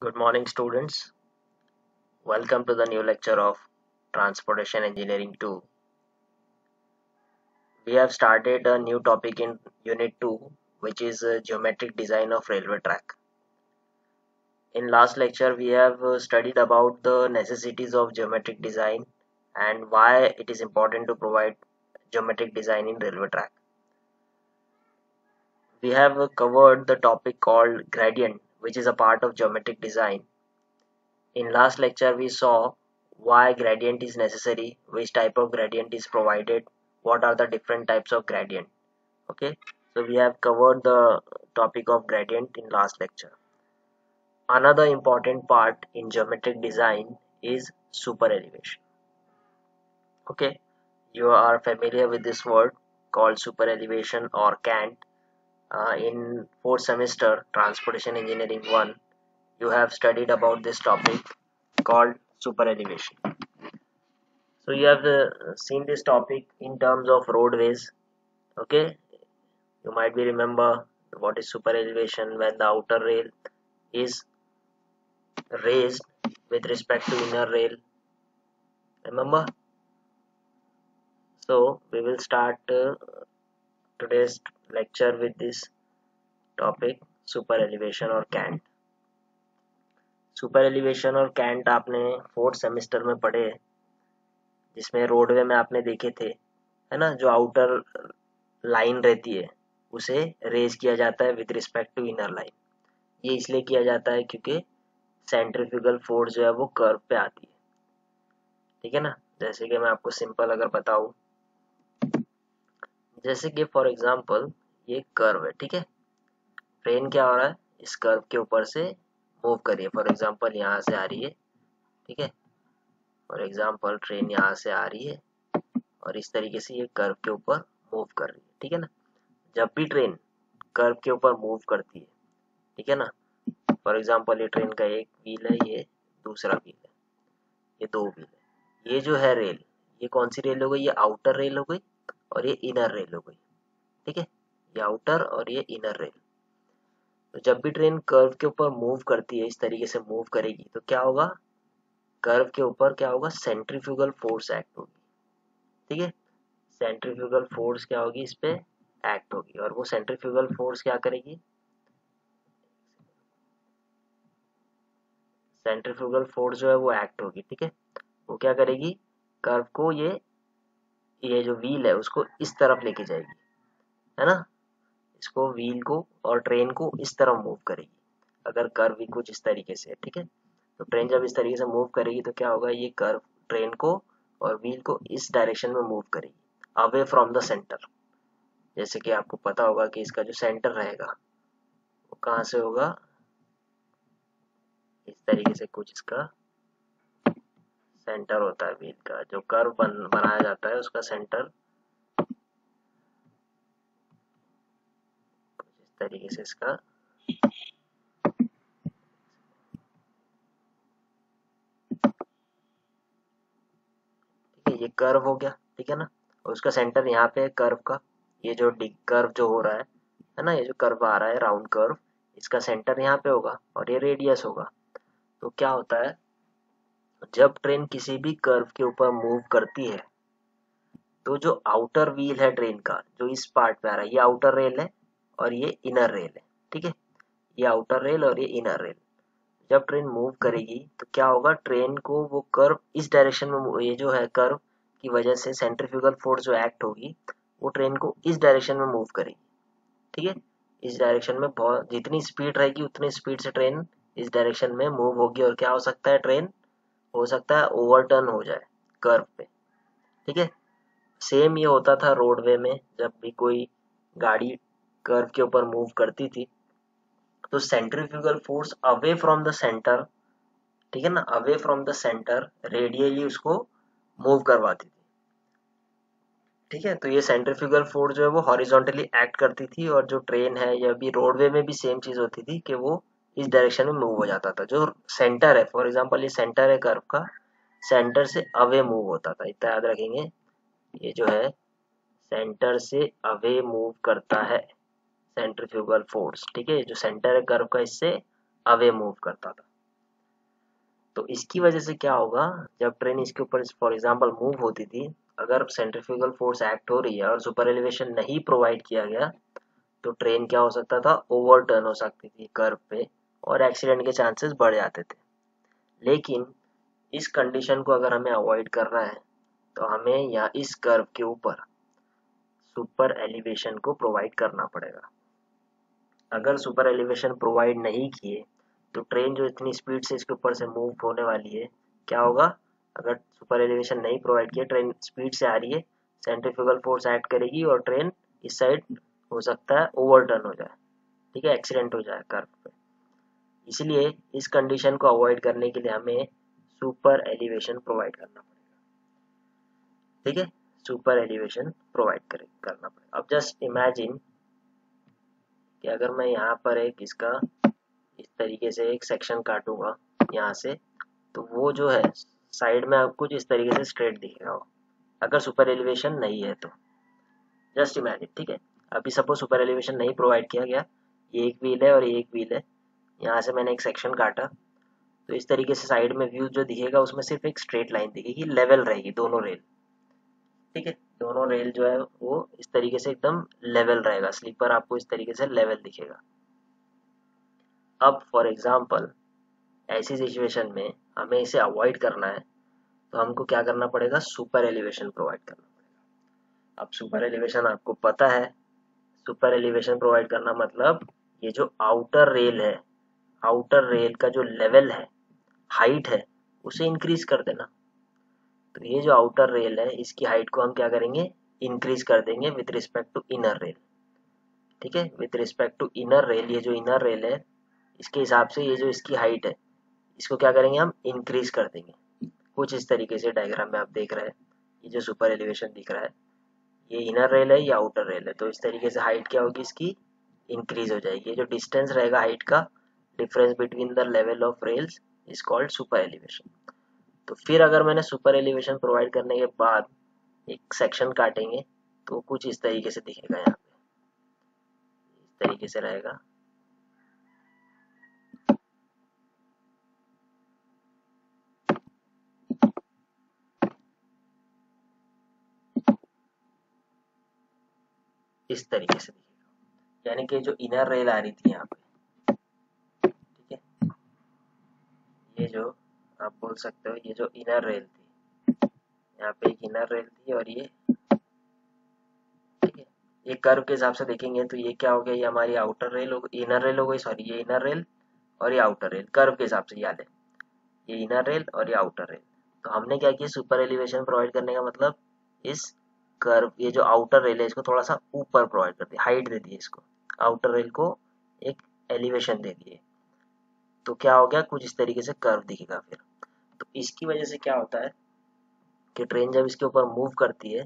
Good morning, students. Welcome to the new lecture of Transportation Engineering 2. We have started a new topic in Unit 2, which is geometric design of railway track. In last lecture, we have studied about the necessities of geometric design and why it is important to provide geometric design in railway track. We have covered the topic called gradient, which is a part of geometric design. In last lecture, we saw why gradient is necessary, which type of gradient is provided, what are the different types of gradient. Okay, so we have covered the topic of gradient in last lecture. Another important part in geometric design is super elevation. Okay, you are familiar with this word called super elevation or cant. In fourth semester Transportation Engineering 1, you have studied about this topic called super elevation. So you have seen this topic in terms of roadways. Okay, you might be remember what is super elevation when the outer rail is raised with respect to inner rail. Remember? So we will start today's lecture with this topic super elevation और cant. Super elevation और cantt आपने fourth semester में पढ़े, जिसमें roadway में आपने देखे थे, है ना, जो आउटर लाइन रहती है उसे रेज किया जाता है with respect to inner line. ये इसलिए किया जाता है क्योंकि सेंट्रीफ्यूगल फोर्स जो है वो कर्व पे आती है. ठीक है ना. जैसे कि मैं आपको सिंपल अगर बताऊं, जैसे कि फॉर एग्जांपल ये कर्व है. ठीक है, ट्रेन क्या हो रहा है, इस कर्व के ऊपर से मूव करिए. फॉर एग्जांपल यहाँ से आ रही है. ठीक है, फॉर एग्जांपल ट्रेन यहाँ से आ रही है और इस तरीके से ये कर्व के ऊपर मूव कर रही है. ठीक है ना. जब भी ट्रेन कर्व के ऊपर मूव करती है, ठीक है ना, फॉर एग्जांपल ये ट्रेन का एक व्हील है, ये दूसरा व्हील है, ये दो व्हील है. ये जो है रेल, ये कौन सी रेल हो गई, ये आउटर रेल हो गई और ये इनर रेल हो गई. ठीक है, ये आउटर और ये इनर रेल. तो जब भी ट्रेन कर्व के ऊपर मूव करती है, इस तरीके से मूव करेगी, तो क्या होगा, कर्व के ऊपर क्या होगा, सेंट्रीफ्यूगल फोर्स एक्ट होगी. ठीक है, सेंट्रीफ्यूगल फोर्स क्या होगी, इस पे एक्ट होगी. और वो सेंट्रीफ्यूगल फोर्स क्या करेगी, सेंट्रीफ्यूगल फोर्स जो है वो एक्ट होगी. ठीक है, वो क्या करेगी, कर्व को ये जो व्हील है उसको इस तरफ लेके जाएगी, है ना. इसको व्हील को और ट्रेन को इस तरफ मूव करेगी अगर कर्व भी कुछ इस तरीके से है. ठीक है, तो ट्रेन जब इस तरीके से मूव करेगी तो क्या होगा, ये कर्व ट्रेन को और व्हील को इस डायरेक्शन में मूव करेगी अवे फ्रॉम द सेंटर. जैसे कि आपको पता होगा कि इसका जो सेंटर रहेगा वो कहाँ से होगा, इस तरीके से कुछ इसका सेंटर होता है. व्हील का जो कर्व बनाया जाता है उसका सेंटर इस तरीके से इसका. ठीक है, ये कर्व हो गया. ठीक है ना, और उसका सेंटर यहाँ पे है कर्व का. ये जो कर्व जो हो रहा है ना, ये जो कर्व आ रहा है राउंड कर्व, इसका सेंटर यहाँ पे होगा और ये रेडियस होगा. तो क्या होता है, जब ट्रेन किसी भी कर्व के ऊपर मूव करती है तो जो आउटर व्हील है ट्रेन का, जो इस पार्ट पे आ रहा है, ये आउटर रेल है और ये इनर रेल है. ठीक है, ये आउटर रेल और ये इनर रेल. जब ट्रेन मूव करेगी तो क्या होगा, ट्रेन को वो कर्व इस डायरेक्शन में, ये जो है कर्व की वजह से सेंट्रीफ्यूगल फोर्स जो एक्ट होगी वो ट्रेन को इस डायरेक्शन में मूव करेगी. ठीक है, इस डायरेक्शन में बहुत जितनी स्पीड रहेगी उतनी स्पीड से ट्रेन इस डायरेक्शन में मूव होगी और क्या हो सकता है, ट्रेन हो सकता है ओवरटर्न हो जाए कर्व पे. ठीक है, सेम ये होता था रोडवे में. जब भी कोई गाड़ी कर्व के ऊपर मूव करती थी तो centrifugal force away from the centre, ठीक है ना, away from the centre radially उसको मूव करवाती थी. ठीक है, तो ये सेंट्रीफ्यूगल फोर्स जो है वो हॉरिजॉन्टली एक्ट करती थी और जो ट्रेन है या भी रोडवे में भी सेम चीज होती थी कि वो इस डायरेक्शन में मूव हो जाता था. जो सेंटर है, फॉर एग्जांपल ये सेंटर है कर्व का, सेंटर से अवे मूव होता था. इतना याद रखेंगे, ये जो है सेंटर से अवे मूव करता है सेंट्रीफ्यूगल फोर्स. ठीक है, जो सेंटर है कर्व का इससे अवे मूव करता था. तो इसकी वजह से क्या होगा, जब ट्रेन इसके ऊपर फॉर एग्जांपल मूव होती थी, अगर सेंट्रीफ्यूगल फोर्स एक्ट हो रही है और सुपर एलिवेशन नहीं प्रोवाइड किया गया, तो ट्रेन क्या हो सकता था, ओवरटर्न हो सकती थी कर्व पे और एक्सीडेंट के चांसेस बढ़ जाते थे। लेकिन इस कंडीशन को अगर हमें अवॉइड करना है तो हमें या इस कर्व के ऊपर सुपर एलिवेशन को प्रोवाइड करना पड़ेगा। अगर सुपर एलिवेशन प्रोवाइड नहीं किए तो ट्रेन जो इतनी स्पीड से इसके ऊपर से मूव होने वाली है, क्या होगा, अगर सुपर एलिवेशन नहीं प्रोवाइड किया, ट्रेन स्पीड से आ रही है, सेंट्रीफ्यूगल फोर्स एक्ट करेगी और ट्रेन इस साइड हो सकता है ओवरटर्न हो जाए, ठीक है, एक्सीडेंट हो जाए कर्व पे। इसलिए इस कंडीशन को अवॉइड करने के लिए हमें सुपर एलिवेशन प्रोवाइड करना पड़ेगा, ठीक है, सुपर एलिवेशन प्रोवाइड करना पड़ेगा। अब जस्ट इमेजिन कि अगर मैं यहाँ पर एक इसका इस तरीके से एक सेक्शन काटूंगा यहाँ से, तो वो जो है साइड में आपको कुछ इस तरीके से स्ट्रेट दिखेगा वो, अगर सुपर एलिवेशन नहीं है तो। जस्ट इमेजिन, ठीक है। अभी सपोज सुपर एलिवेशन नहीं प्रोवाइड किया गया, ये एक व्हील है और ये एक व्हील है, यहाँ से मैंने एक सेक्शन काटा, तो इस तरीके से साइड में व्यू जो दिखेगा उसमें सिर्फ एक स्ट्रेट लाइन दिखेगी, लेवल रहेगी दोनों रेल, ठीक है, दोनों रेल जो है वो इस तरीके से एकदम लेवल रहेगा, स्लीपर आपको इस तरीके से लेवल दिखेगा। अब फॉर एग्जाम्पल ऐसी सिचुएशन में हमें इसे अवॉइड करना है तो हमको क्या करना पड़ेगा, सुपर एलिवेशन प्रोवाइड करना पड़ेगा। अब सुपर एलिवेशन आपको पता है, सुपर एलिवेशन प्रोवाइड करना मतलब ये जो आउटर रेल है, आउटर रेल का जो लेवल है, हाइट है, उसे इंक्रीज कर देना। तो ये जो आउटर रेल है इसकी हाइट को हम क्या करेंगे, इंक्रीज कर देंगे with respect to inner rail, ठीक है, with respect to inner rail. ये जो इनर रेल है इसके हिसाब से ये जो इसकी हाइट है इसको क्या करेंगे, हम इंक्रीज कर देंगे। कुछ इस तरीके से डायग्राम में आप देख रहे हैं, ये जो सुपर एलिवेशन दिख रहा है, ये इनर रेल है, ये आउटर रेल है, तो इस तरीके से हाइट क्या होगी इसकी, इंक्रीज हो जाएगी। ये जो डिस्टेंस रहेगा हाइट का, difference between the level of rails is called super elevation. तो फिर अगर मैंने सुपर एलिवेशन प्रोवाइड करने के बाद एक सेक्शन काटेंगे तो कुछ इस तरीके से दिखेगा, यहाँ पे इस तरीके से रहेगा। इस तरीके से दिखेगा, यानी कि जो इनर रेल आ रही थी यहाँ पे, ठीक है, ये जो आप बोल सकते हो ये जो इनर रेल थी, यहाँ पे एक इनर रेल थी और ये, ठीक है, ये कर्व के हिसाब से देखेंगे तो ये क्या हो गया, ये हमारी आउटर रेल हो गई, इनर रेल हो गई, सॉरी, ये इनर रेल और ये आउटर रेल, कर्व के हिसाब से याद है, ये इनर रेल और ये आउटर रेल। तो हमने क्या किया, सुपर एलिवेशन प्रोवाइड करने का मतलब इस कर्व, ये जो आउटर रेल है इसको थोड़ा सा ऊपर प्रोवाइड कर दिया, हाइट दे दी इसको, आउटर रेल को एक एलिवेशन दे दिए, तो क्या हो गया, कुछ इस तरीके से कर्व दिखेगा फिर। तो इसकी वजह से क्या होता है कि ट्रेन जब इसके ऊपर मूव करती है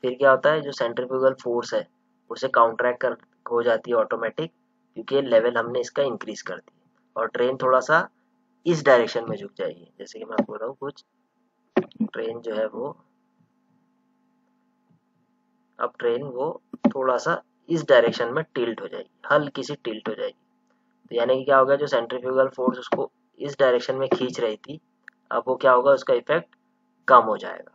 फिर क्या होता है, जो सेंट्रीफ्यूगल फोर्स है उसे काउंटरैक्ट कर हो जाती है ऑटोमेटिक, क्योंकि लेवल हमने इसका इंक्रीज कर दिया और ट्रेन थोड़ा सा इस डायरेक्शन में झुक जाएगी। जैसे कि मैं आपको बताऊँ, कुछ ट्रेन जो है वो, अब ट्रेन वो थोड़ा सा इस डायरेक्शन में टिल्ट हो जाएगी, हल्की सी टिल्ट हो जाएगी। तो यानी कि क्या होगा, जो सेंट्रीफ्यूगल फोर्स उसको इस डायरेक्शन में खींच रही थी, अब वो क्या होगा, उसका इफेक्ट कम हो जाएगा,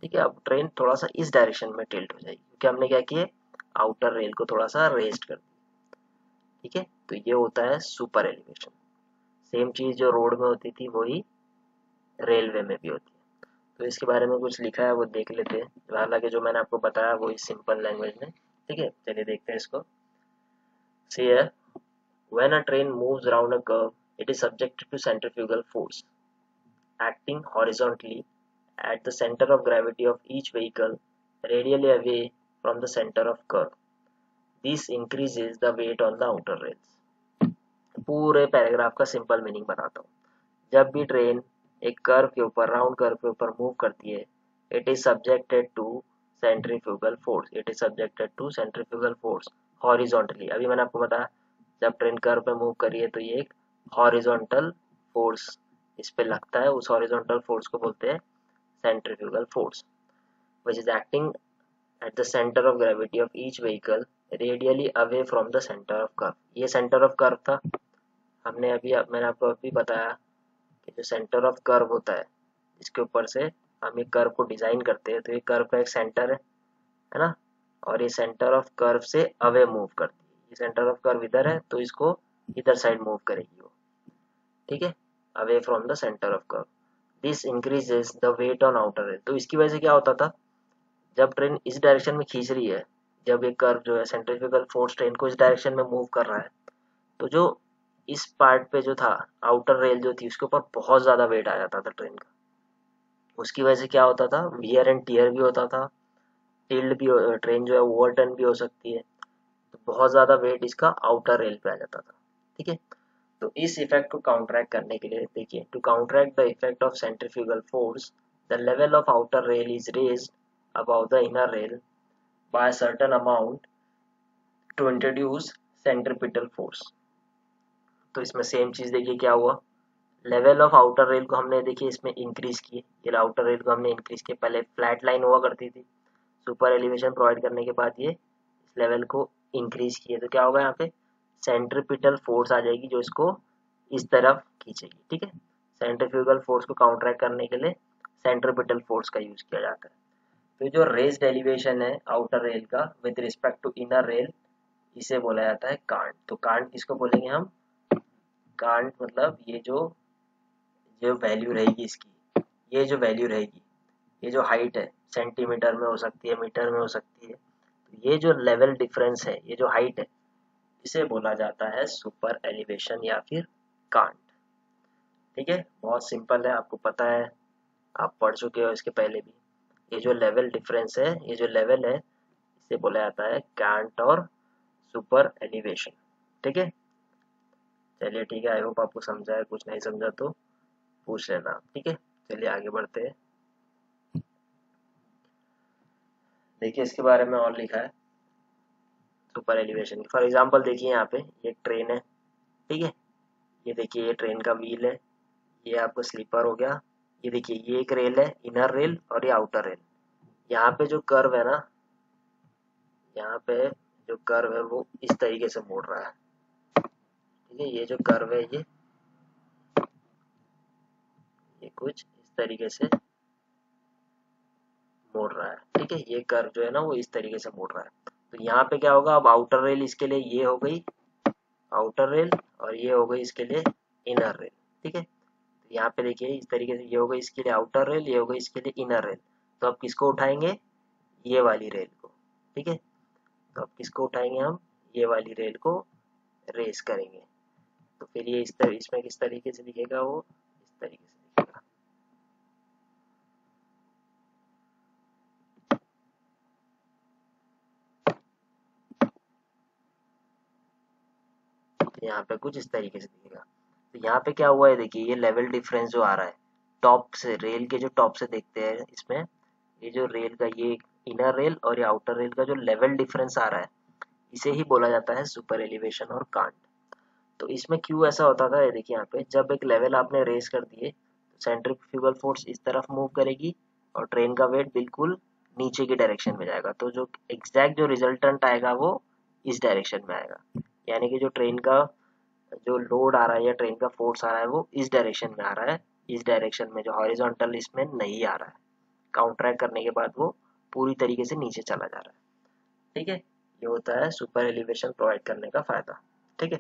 ठीक है। अब ट्रेन थोड़ा सा इस डायरेक्शन में टिल्ट हो जाएगी क्योंकि हमने क्या किया, आउटर रेल को थोड़ा सा रेस्ट कर दिया, ठीक है। तो ये होता है सुपर एलिवेशन। सेम चीज जो रोड में होती थी वही रेलवे में भी होती है। तो इसके बारे में कुछ लिखा है वो देख लेते हैं, हालांकि जो मैंने आपको बताया वो इस सिंपल लैंग्वेज में, ठीक है। चलिए देखते हैं इसको। सी है, when a train moves around a curve it is subjected to centrifugal force acting horizontally at the center of gravity of each vehicle radially away from the center of curve. This increases the weight on the outer rails. पूरे paragraph का simple meaning बताता हूँ। जब भी train एक curve के ऊपर, round curve के ऊपर मूव करती है, it is subjected to centrifugal force, it is subjected to centrifugal force horizontally. अभी मैंने आपको बताया जब ट्रेन कर्व पे मूव करी है तो ये एक हॉरिजॉन्टल फोर्स इस पे लगता है, उस हॉरिजॉन्टल फोर्स को बोलते हैं centrifugal force, which is acting at the centre of gravity of each vehicle radially away from the centre of curve. ये सेंटर ऑफ कर्व था, हमने अभी मैंने आपको अभी बताया कि जो सेंटर ऑफ कर्व होता है जिसके ऊपर से हम एक कर्व को डिजाइन करते हैं, तो ये कर्व का एक सेंटर है ना, और ये सेंटर ऑफ कर्व से अवे मूव करती है। ये सेंटर ऑफ कर्व इधर है तो इसको इधर साइड मूव करेगी वो, ठीक है, away from the centre of curve. This increases the weight on outer rail. तो इसकी वजह से क्या होता था, जब ट्रेन इस डायरेक्शन में खींच रही है, जब ये कर्व जो है सेंट्रीफ्यूगल फोर्स ट्रेन को इस डायरेक्शन में मूव कर रहा है, तो जो इस पार्ट पे जो था आउटर रेल जो थी उसके ऊपर बहुत ज्यादा वेट आ जाता था ट्रेन का। उसकी वजह से क्या होता था, वियर एंड टीयर भी होता था, टिल्ड भी, ट्रेन जो है ओवरटर्न भी हो सकती है। तो बहुत ज्यादा वेट इसका आउटर रेल पे आ जाता था, ठीक है। तो इस इफेक्ट को काउंटरैक्ट करने के लिए देखिए, to counteract the effect of centrifugal force the level of outer rail is raised above the inner rail by a certain amount to introduce centripetal force। तो इसमें सेम चीज देखिए क्या हुआ, लेवल ऑफ आउटर रेल को हमने देखिए इसमें इंक्रीज किए, ये आउटर रेल को हमने इंक्रीज किया। पहले फ्लैट लाइन हुआ करती थी, सुपर एलिवेशन प्रोवाइड करने के बाद ये इस लेवल को इंक्रीज किए, तो क्या होगा यहाँ पे सेंट्रिपिटल फोर्स आ जाएगी जो इसको इस तरफ खींचेगी, ठीक है। सेंट्रीफ्यूगल फोर्स को काउंटरैक्ट करने के लिए सेंट्रिपिटल फोर्स का यूज किया जाता है। तो जो रेस्ड एलिवेशन है आउटर रेल का with respect to inner rail, इसे बोला जाता है कांट। तो कांट किसको बोलेंगे हम, कांट मतलब ये जो जो वैल्यू रहेगी इसकी, ये जो वैल्यू रहेगी, ये जो हाइट है सेंटीमीटर में हो सकती है, मीटर में हो सकती है, तो ये जो लेवल डिफरेंस है, ये जो हाइट है, इसे बोला जाता है सुपर एलिवेशन या फिर कांट, ठीक है। बहुत सिंपल है, आपको पता है, आप पढ़ चुके हो इसके पहले भी। ये जो लेवल डिफरेंस है, ये जो लेवल है, इसे बोला जाता है कांट और सुपर एलिवेशन, ठीक है। चलिए ठीक है, आई होप आपको समझा है, कुछ नहीं समझा तो पूछ लेना, ठीक है। चलिए आगे बढ़ते हैं। देखिए इसके बारे में और लिखा है सुपर एलिवेशन। फॉर एग्जांपल देखिए यहाँ पे ये ट्रेन है, ठीक है, ये देखिए ये ट्रेन का व्हील है, ये आपको स्लीपर हो गया, ये देखिए ये एक रेल है इनर रेल और ये आउटर रेल। यहाँ पे जो कर्व है ना, यहाँ पे जो कर्व है वो इस तरीके से मोड़ रहा है, ठीक है। ये जो कर्व है ये कुछ इस तरीके से मोड़ रहा है, ठीक है। ये कर्व जो है ना वो इस तरीके से मोड़ रहा है। तो यहाँ पे क्या होगा, अब आउटर रेल इसके लिए ये हो गई आउटर रेल और ये हो गई इसके लिए इनर रेल, ठीक है। तो यहाँ पे देखिए इस तरीके से ये हो गई इसके लिए आउटर रेल, ये हो गई इसके लिए इनर रेल। तो अब किसको उठाएंगे, ये वाली रेल को, ठीक है। तो अब किसको उठाएंगे हम, ये वाली रेल को रेस करेंगे। तो फिर ये इसमें किस तरीके से दिखेगा, वो इस तरीके से दिखेगा। यहाँ पे कुछ इस तरीके से दिखेगा। तो यहाँ पे क्या हुआ है, देखिए ये लेवल डिफरेंस जो आ रहा है टॉप से, रेल के जो टॉप से देखते हैं इसमें, ये जो रेल का ये इनर रेल और ये आउटर रेल का जो लेवल डिफरेंस आ रहा है, इसे ही बोला जाता है सुपर एलिवेशन और कांट। तो इसमें क्यों ऐसा होता था, ये देखिए यहाँ पे जब एक लेवल आपने रेस कर दिए तो सेंट्रीफ्यूगल फोर्स इस तरफ मूव करेगी और ट्रेन का वेट बिल्कुल नीचे की डायरेक्शन में जाएगा। तो जो एग्जैक्ट जो रिजल्टेंट आएगा वो इस डायरेक्शन में आएगा, यानी कि जो ट्रेन का जो लोड आ रहा है या ट्रेन का फोर्स आ रहा है वो इस डायरेक्शन में आ रहा है, इस डायरेक्शन में जो हॉरिजॉन्टल इसमें नहीं आ रहा है। काउंटरैक्ट करने के बाद वो पूरी तरीके से नीचे चला जा रहा है, ठीक है। ये होता है सुपर एलिवेशन प्रोवाइड करने का फायदा, ठीक है।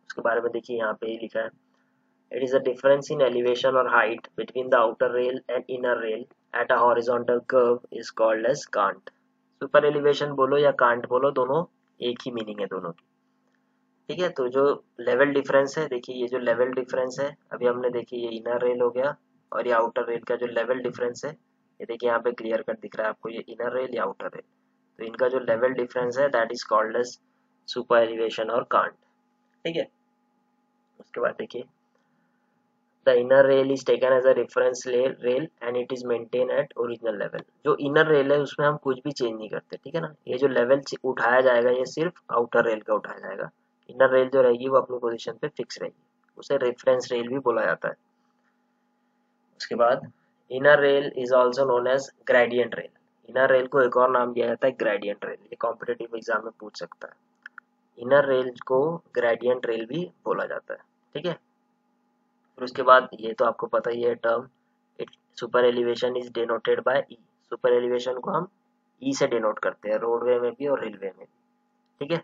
उसके बारे में देखिए यहाँ पे ही लिखा है, it is the difference in elevation और height between the outer rail and inner rail at a horizontal curve is called as cant. Super elevation बोलो या कांट बोलो, दोनों एक ही मीनिंग है दोनों की, ठीक है। तो जो लेवल डिफरेंस है, देखिए ये जो लेवल डिफरेंस है, अभी हमने देखिए ये इनर रेल हो गया और ये आउटर रेल का जो लेवल डिफरेंस है, ये देखिए यहाँ पे क्लियर कट दिख रहा है आपको, ये इनर रेल या आउटर रेल। तो इनका जो लेवल डिफरेंस है that is called as super elevation और कांट, ठीक है। उसके बाद देखिए the inner rail is taken as a reference rail and it is maintain at original level. जो इनर रेल है उसमें हम कुछ भी चेंज नहीं करते, ठीक है ना। ये जो लेवल उठाया जाएगा ये सिर्फ आउटर रेल का उठाया जाएगा, इनर रेल जो रहेगी वो अपनी पोजीशन पे फिक्स रहेगी, उसे रेफरेंस रेल भी बोला जाता है। उसके बाद inner rail is also known as gradient rail. Inner rail को एक और नाम दिया जाता है ग्रेडियंट रेल, ये कॉम्पिटेटिव एग्जाम में पूछ सकता है। इनर रेल को ग्रेडियंट रेल भी बोला जाता है, ठीक है। फिर उसके बाद ये तो आपको पता ही है term, it super elevation is denoted by E. Super elevation को हम ई से डिनोट करते हैं, रोडवे में भी और रेलवे में भी। ठीक है,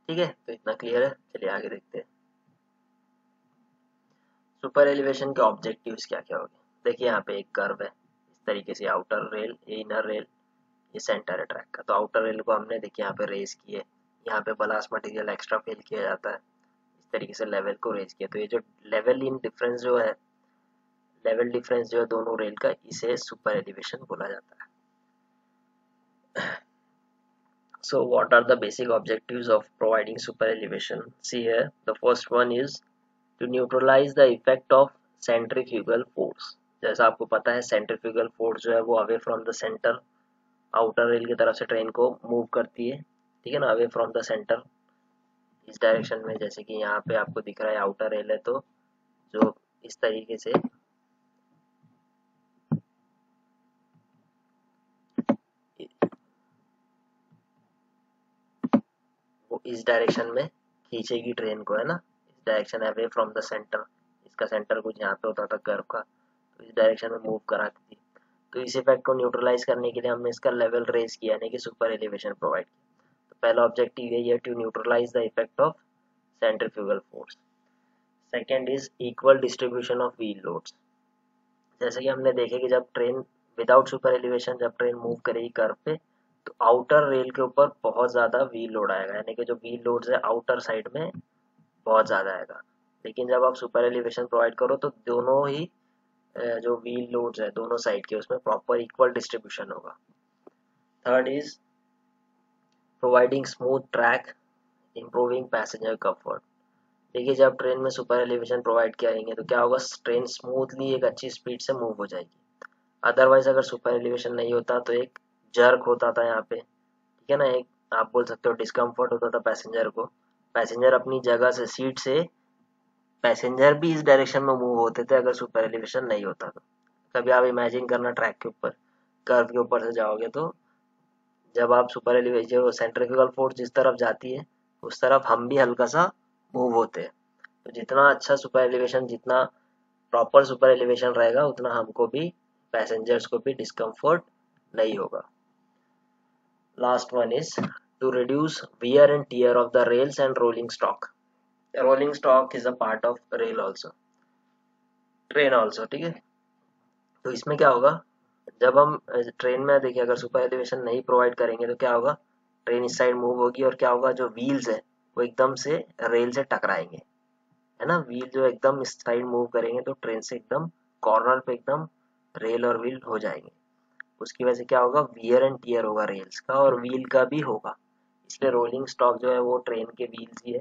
ठीक है, तो इतना क्लियर है। चलिए आगे देखते हैं सुपर एलिवेशन के ऑब्जेक्टिव्स क्या क्या हो गए। देखिए यहाँ पे एक कर्व है इस तरीके से, आउटर रेल, ये इनर रेल, ये सेंटर है ट्रैक का। तो आउटर रेल को हमने देखिए यहाँ पे रेज किए, यहाँ पे बलास्ट मटेरियल एक्स्ट्रा फिल किया जाता है, इस तरीके से लेवल को रेज किया। तो ये जो लेवल इन डिफरेंस जो है, लेवल डिफरेंस जो है दोनों रेल का, इसे सुपर एलिवेशन बोला जाता है। So what are the basic objectives of providing super elevation? See here, the first one is to neutralize the effect of centrifugal force। जैसा आपको पता है सेंट्रीफ्यूगल फोर्स जो है वो away from the centre, outer rail की तरफ से ट्रेन को मूव करती है, ठीक है ना, अवे फ्रॉम द सेंटर इस डायरेक्शन में। जैसे कि यहाँ पे आपको दिख रहा है आउटर रेल है, तो जो इस तरीके से वो इस डायरेक्शन में खींचेगी ट्रेन को, है ना, इस direction away from the centre. इसका सेंटर कुछ यहाँ पे होता था कर्व का, तो इस डायरेक्शन में मूव कराती थी। तो इस इफेक्ट को न्यूट्रलाइज करने के लिए हमने इसका लेवल रेज किया, यानी कि सुपर एलिवेशन प्रोवाइड किया। तो पहला ऑब्जेक्टिव यही है, to neutralize the effect of centrifugal force. Second is equal distribution of wheel loads. जैसे कि हमने देखे कि जब ट्रेन विदाउट सुपर एलिवेशन जब ट्रेन मूव करेगी कर्व पे, तो आउटर रेल के ऊपर बहुत ज़्यादा व्हील लोड आएगा, यानी कि जो व्हील लोड्स है आउटर साइड में बहुत ज़्यादा आएगा। लेकिन जब आप सुपर एलिवेशन प्रोवाइड करो तो दोनों ही जो व्हील लोड्स है दोनों साइड के, उसमें प्रॉपर इक्वल डिस्ट्रीब्यूशन होगा। Third is providing smooth track, improving passenger comfort. देखिए जब ट्रेन में सुपर एलिवेशन प्रोवाइड करेंगे तो क्या होगा, ट्रेन स्मूथली एक अच्छी स्पीड से मूव हो जाएगी। अदरवाइज अगर सुपर एलिवेशन नहीं होता तो एक जर्क होता था यहाँ पे, ठीक है ना, एक आप बोल सकते हो डिस्कम्फर्ट होता था पैसेंजर को। पैसेंजर अपनी जगह से, सीट से, पैसेंजर भी इस डायरेक्शन में मूव होते थे अगर सुपर एलिवेशन नहीं होता तो। कभी आप इमेजिन करना ट्रैक के ऊपर, कर्व के ऊपर से जाओगे तो जब आप सुपर एलिवेशन, जो सेंट्रीफ्यूगल फोर्स जिस तरफ जाती है उस तरफ हम भी हल्का सा मूव होते हैं। तो जितना अच्छा सुपर एलिवेशन, जितना प्रॉपर सुपर एलिवेशन रहेगा, उतना हमको भी, पैसेंजर्स को भी डिस्कम्फर्ट नहीं होगा। Last one is to reduce wear and tear of the rails and rolling stock. Rolling stock is a part of rail also, train also, ठीक है। तो इसमें क्या होगा, जब हम ट्रेन में देखिए अगर सुपर एलिवेशन नहीं प्रोवाइड करेंगे तो क्या होगा, ट्रेन इस साइड मूव होगी और क्या होगा, जो व्हील्स है वो एकदम से रेल से टकराएंगे, है ना। व्हील जो एकदम इस साइड मूव करेंगे तो ट्रेन से एकदम कॉर्नर पे एकदम रेल और व्हील हो जाएंगे। उसकी वजह से क्या होगा, वियर एंड टियर होगा रेल्स का और व्हील का भी होगा। इसलिए रोलिंग स्टॉक जो है वो ट्रेन के व्हील्स ही है।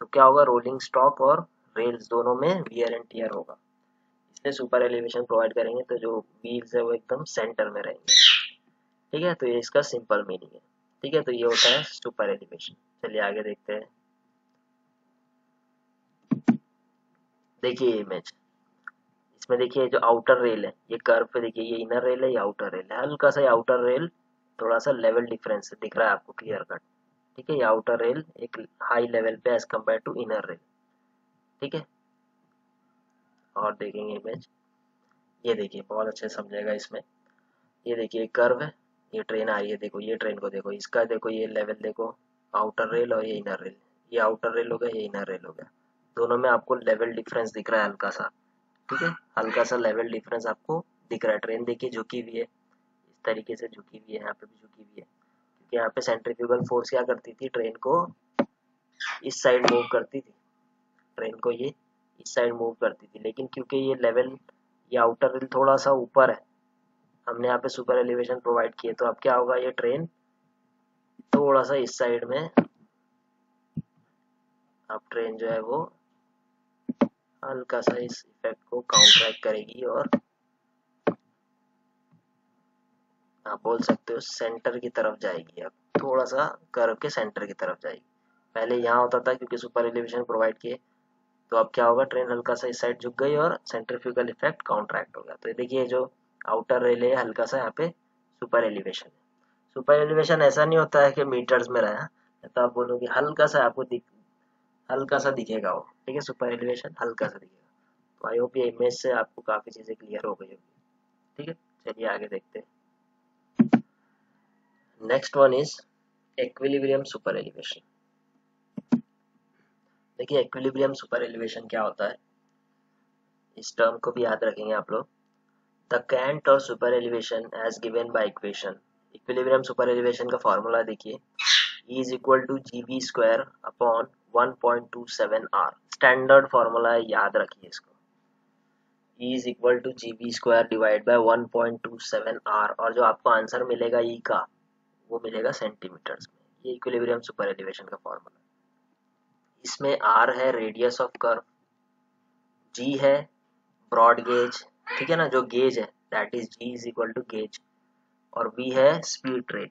तो क्या होगा, रोलिंग स्टॉक और रेल्स दोनों में वियर एंड टियर होगा। इसलिए सुपर एलिवेशन प्रोवाइड करेंगे तो जो व्हील्स है वो एकदम सेंटर में रहेंगे, ठीक है। तो ये इसका सिंपल मीनिंग है, ठीक है। तो ये होता है सुपर एलिवेशन। चलिए आगे देखते हैं। देखिए इमेज, इसमें देखिए जो आउटर रेल है, ये कर्व पे देखिए, ये इनर रेल है, ये आउटर रेल है। हल्का सा आउटर रेल थोड़ा सा लेवल डिफरेंस दिख रहा है आपको, क्लियर कट, ठीक है। ये आउटर रेल एक हाई लेवल पे as compare to inner rail, ठीक है। और देखेंगे इमेज, ये देखिए बहुत अच्छे से समझेगा इसमें। ये देखिए कर्व है, ये ट्रेन आ रही है, देखो ये ट्रेन को देखो, इसका देखो ये लेवल देखो, आउटर रेल और ये इनर रेल, ये आउटर रेल हो गया, ये इनर रेल हो गया। दोनों में आपको लेवल डिफरेंस दिख रहा है हल्का सा, ठीक है। हल्का सा लेवल डिफरेंस आपको दिख रहा है। ट्रेन देखिए झुकी हुई है, इस तरीके से झुकी हुई है, यहाँ पे भी झुकी हुई है, क्योंकि यहाँ पे सेंट्रीफ्यूगल फोर्स क्या करती थी, ट्रेन को इस साइड मूव करती थी, ट्रेन को ये इस साइड मूव करती थी। लेकिन क्योंकि ये लेवल, ये आउटर रेल थोड़ा सा ऊपर है, हमने यहाँ पे सुपर एलिवेशन प्रोवाइड किए, तो अब क्या होगा, ये ट्रेन थोड़ा सा इस साइड में, अब ट्रेन जो है वो हल्का सा इस इफेक्ट को काउंटरैक्ट करेगी और आप बोल सकते हो सेंटर की तरफ जाएगी। अब थोड़ा सा कर्व के सेंटर की तरफ जाएगी। पहले यहाँ होता था क्योंकि सुपर एलिवेशन प्रोवाइड किए, तो अब क्या होगा, ट्रेन हल्का सा इस साइड झुक गई और सेंट्रीफ्यूगल इफेक्ट काउंटरैक्ट हो गया। तो देखिए जो आउटर रेल है हल्का सा यहाँ पे सुपर एलिवेशन है। सुपर एलिवेशन ऐसा नहीं होता है कि मीटर्स में रहा, तो आप बोलोगे हल्का सा आपको हल्का सा दिखेगा वो, ठीक है। सुपर एलिवेशन हल्का सा दिखेगा, आई होप ये इमेज से आपको काफ़ी चीज़ें क्लियर हो गई होगी। ठीक है, चलिए आगे देखते हैं। Next one is equilibrium super elevation. देखिए इक्विलिब्रियम सुपर एलिवेशन क्या होता है, इस टर्म को भी याद रखेंगे आप लोग। द कैंट और super elevation as given by equation. Equilibrium super elevation का फॉर्मूला देखिए, E is equal to GB square upon 1.27 R। Standard formula है, याद रखिए इसको। E is equal to GB square divide by 1.27 R, और जो आपको आंसर मिलेगा E का, वो मिलेगा सेंटीमीटर्स में। ये इक्विलिब्रियम सुपर एलिवेशन का फॉर्मूला। इसमें R है रेडियस ऑफ कर्व, G है ब्रॉड गेज, ठीक है ना, जो गेज है that is G is equal to gauge, और V है स्पीड ट्रेन।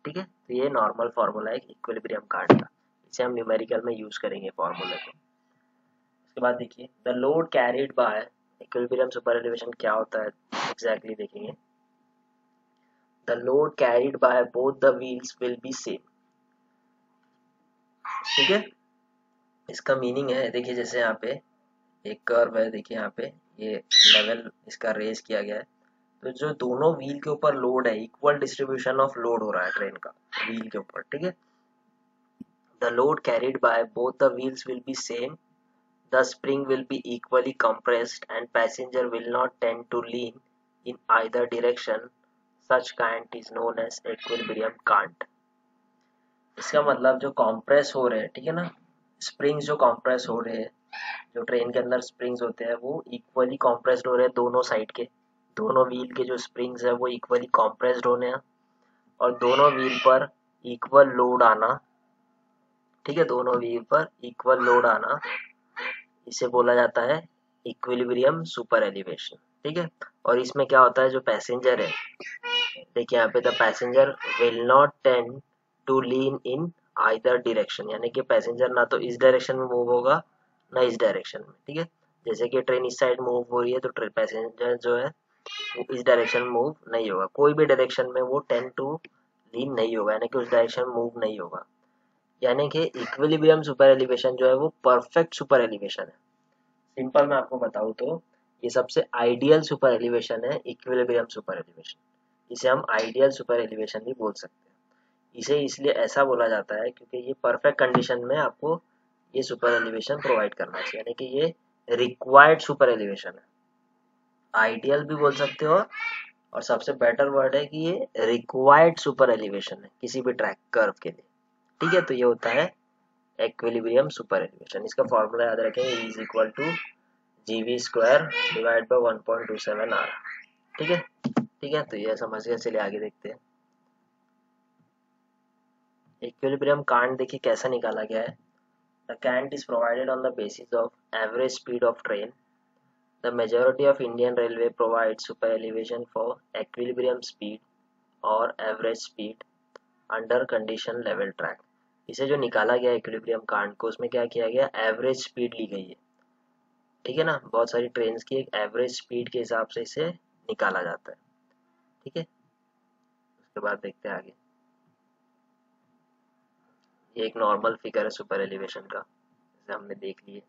ठीक है, तो ये नॉर्मल फार्मूला है इक्विलिब्रियम कार्ड का, इसे हम न्यूमेरिकल में यूज करेंगे फार्मूले को। उसके बाद देखिए the load carried by equilibrium super elevation क्या होता है एग्जैक्टली देखेंगे। The load carried by both the wheels will be same. ठीक है, इसका मीनिंग है, देखिए जैसे यहाँ पे एक कर्व है, देखिए यहाँ पे ये लेवल इसका रेज किया गया है, तो जो दोनों व्हील के ऊपर लोड है, इक्वल डिस्ट्रीब्यूशन ऑफ लोड हो रहा है ट्रेन का व्हील के ऊपर। ठीक है, the load carried by both the wheels will be same, the spring will be equally compressed and passenger will not tend to lean in either direction. Such cant is known as equilibrium cant. इसका मतलब जो compress हो रहे हैं, ठीक है ना, springs जो कॉम्प्रेस हो रहे हैं, जो ट्रेन के अंदर स्प्रिंग्स होते हैं वो इक्वली कॉम्प्रेस्ड हो रहे हैं दोनों साइड के, दोनों व्हील के जो स्प्रिंग्स है वो इक्वली कॉम्प्रेस्ड होने हैं, और दोनों व्हील पर इक्वल लोड आना। ठीक है, दोनों व्हील पर इक्वल लोड आना, इसे बोला जाता है इक्विलिब्रियम सुपर एलिवेशन। ठीक है, और इसमें क्या होता है, जो पैसेंजर है, देखिए यहाँ पे the passenger will not tend to lean in either direction, यानी कि पैसेंजर ना तो इस डायरेक्शन में मूव होगा ना इस डायरेक्शन में। ठीक है, जैसे कि ट्रेन इस साइड मूव हो रही है तो पैसेंजर जो है वो इस डायरेक्शन में मूव नहीं होगा, कोई भी डायरेक्शन में वो टेंड टू लीन नहीं होगा, यानी कि उस डायरेक्शन में मूव नहीं होगा। यानी कि इक्विलिब्रियम सुपर एलिवेशन जो है वो परफेक्ट सुपर एलिवेशन है। सिंपल मैं आपको बताऊं तो ये सबसे आइडियल सुपर एलिवेशन है इक्विलिब्रियम सुपर एलिवेशन, इसे हम आइडियल सुपर एलिवेशन भी बोल सकते हैं। इसे इसलिए ऐसा बोला जाता है क्योंकि ये परफेक्ट कंडीशन में आपको ये सुपर एलिवेशन प्रोवाइड करना चाहिए, यानी कि ये रिक्वायर्ड सुपर एलिवेशन है। आइडियल भी बोल सकते हो, और सबसे बेटर वर्ड है कि ये रिक्वायर्ड सुपर एलिवेशन है किसी भी ट्रैक कर्व के लिए। ठीक है, तो ये होता है इक्विलिब्रियम सुपर एलिवेशन। इसका फॉर्मूला याद रखेंगे, इज इक्वल टू जीवी स्क्वायर डिवाइड बाय 1.27 आर। ठीक है, ठीक है, तो ये समझ गया, चलिए आगे देखते हैं। इक्विलिब्रियम कांट देखिए कैसा निकाला गया है। The cant is provided on the basis of average speed of train. The majority of Indian railway provide super elevation for equilibrium speed और average speed under condition level track. इसे जो निकाला गया इक्विलिब्रियम कांट को, उसमें क्या किया गया, एवरेज स्पीड ली गई है। ठीक है ना, बहुत सारी ट्रेन की एक एवरेज स्पीड के हिसाब से इसे निकाला जाता है। ठीक है, उसके बाद देखते हैं आगे। ये एक नॉर्मल फिगर है सुपर एलिवेशन का, जिसे हमने देख लिए।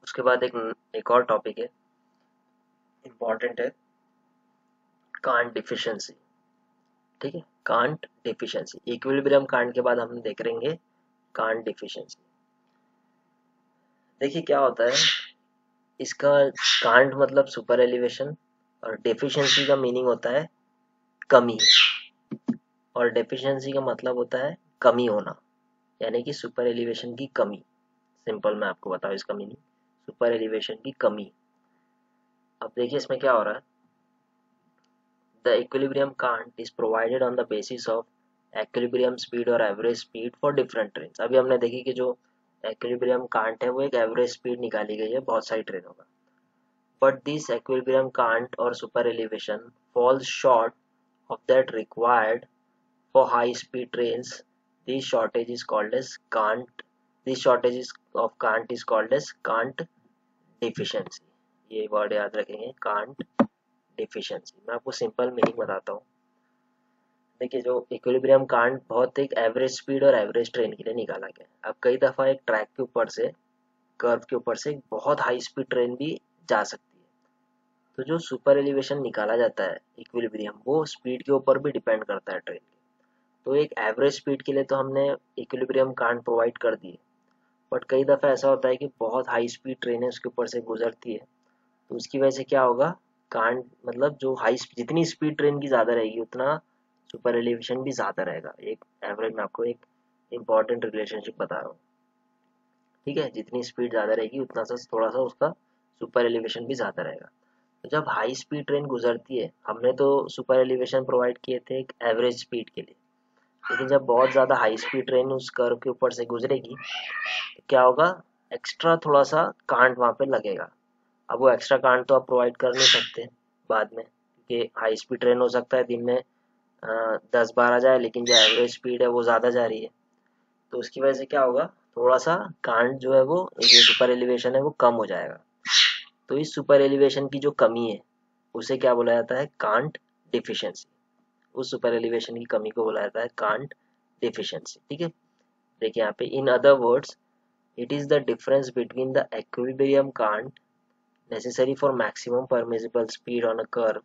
उसके बाद एक और टॉपिक है, इम्पॉर्टेंट है, कांट डिफिशिएंसी। ठीक है, कांट डिफिशिएंसी, इक्विलिब्रियम कांट के बाद हम देख लेंगे कांट डिफिशिएंसी। देखिए क्या होता है इसका, कांट मतलब सुपर एलिवेशन, और डेफिशिएंसी का मीनिंग होता है कमी, और डेफिशिएंसी का मतलब होता है कमी होना, यानी कि सुपर एलिवेशन की कमी। सिंपल मैं आपको बताऊं इसका मीनिंग, सुपर एलिवेशन की कमी। अब देखिए इसमें क्या हो रहा है, the equilibrium cant is provided on the basis of equilibrium speed और average speed for different train. अभी हमने देखी कि जो इक्विलिब्रियम कांट है वो एक एवरेज स्पीड निकाली गई है बहुत सारी ट्रेनों का, but this equilibrium cant or super elevation falls short of that required for high speed trains. This shortage is called as cant. This shortage of cant is called as cant deficiency. ये word याद रखेंगे, cant deficiency। मैं आपको simple meaning बताता हूँ। देखिए जो equilibrium can't बहुत एक एवरेज स्पीड और एवरेज ट्रेन के लिए निकाला गया। अब कई दफ़ा एक ट्रैक के ऊपर से कर्व के ऊपर से बहुत हाई स्पीड ट्रेन भी जा सकती है। तो जो सुपर एलिवेशन निकाला जाता है इक्विलिब्रियम, वो स्पीड के ऊपर भी डिपेंड करता है ट्रेन के। तो एक एवरेज स्पीड के लिए तो हमने इक्विलिब्रियम कांट प्रोवाइड कर दिए, बट कई दफ़ा ऐसा होता है कि बहुत हाई स्पीड ट्रेनें उसके ऊपर से गुजरती है, तो उसकी वजह से क्या होगा, कांट मतलब जो जितनी स्पीड ट्रेन की ज़्यादा रहेगी उतना सुपर एलिवेशन भी ज़्यादा रहेगा। एक एवरेज में आपको एक इम्पॉर्टेंट रिलेशनशिप बता रहा हूँ, ठीक है। जितनी स्पीड ज़्यादा रहेगी उतना सा थोड़ा सा उसका सुपर एलिवेशन भी ज़्यादा रहेगा। तो जब हाई स्पीड ट्रेन गुजरती है, हमने तो सुपर एलिवेशन प्रोवाइड किए थे एक एवरेज स्पीड के लिए, लेकिन जब बहुत ज़्यादा हाई स्पीड ट्रेन उस कर्व के ऊपर से गुजरेगी तो क्या होगा, एक्स्ट्रा थोड़ा सा कांट वहाँ पे लगेगा। अब वो एक्स्ट्रा कांट तो आप प्रोवाइड कर नहीं सकते बाद में, क्योंकि हाई स्पीड ट्रेन हो सकता है दिन में 10-12 जाए, लेकिन जो एवरेज स्पीड है वो ज़्यादा जा रही है, तो उसकी वजह से क्या होगा, थोड़ा सा कांट जो है वो जो सुपर एलिवेशन है वो कम हो जाएगा। तो इस सुपर एलिवेशन की जो कमी है उसे क्या बोला जाता है, कांट डिफिशियंसी। उस सुपर एलिवेशन की कमी को बोला जाता है कांट डिफिशियंसी, ठीक है। देखिए यहाँ पे, in other words it is the difference between the equilibrium can't necessary for maximum permissible speed on a curve